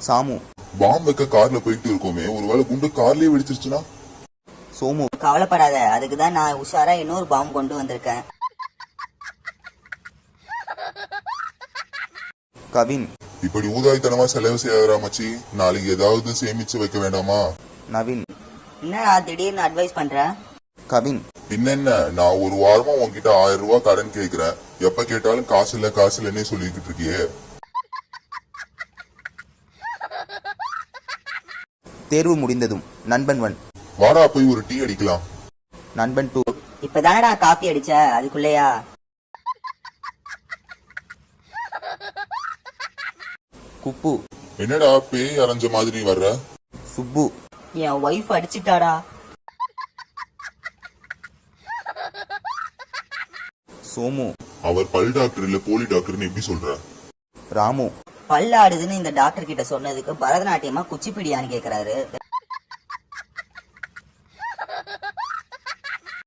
சாமு. பாம்பு வைக்க கார்ல போயிட்டு இருக்கோமே, ஒருவேளை குண்டு கார்லயே வெடிச்சிருச்சுன்னா? சோமு. கவலைப்படாத, அதுக்குதான் நான் உஷாரா இன்னொரு பாம்பு கொண்டு வந்திருக்கேன். கவின். இப்படி ஊதாய்த்தனமா செலவு செய்யாதா மச்சி, நாளைக்கு ஏதாவது சேமிச்சு வைக்க வேண்டாமா? நவீன். என்னடா திடீர்னு அட்வைஸ் பண்ற? கவின். பின்ன நான் ஒரு வாரமா உன்கிட்ட 1000 ரூபாய் கடன் கேக்குறேன், எப்ப கேட்டாலும் காசு இல்லன்னே சொல்லிக்கிட்டு இருக்கியே. தேர்வு முடிந்ததும் நண்பன் 1. வாடா போய் ஒரு டீ அடிக்கலாம். நண்பன் 2. இப்பதானடா காப்பி அடிச்ச, அதுக்குள்ளயா? குப்பு. என்னடா பேய் அரைஞ்ச மாதிரி வர்ற? சுப்பு. என் ஒய்ஃப் அடிச்சிட்டாடா. சோமு. அவர் பல் டாக்டர் இல்ல போலி டாக்டர்னு எப்படி சொல்ற? ராமு. பல்லாடுதுன்னு இந்த டாக்டர் கிட்ட சொன்னதுக்கு பரதநாட்டியமா குச்சிப்பிடியான்னு கேக்குறாரு.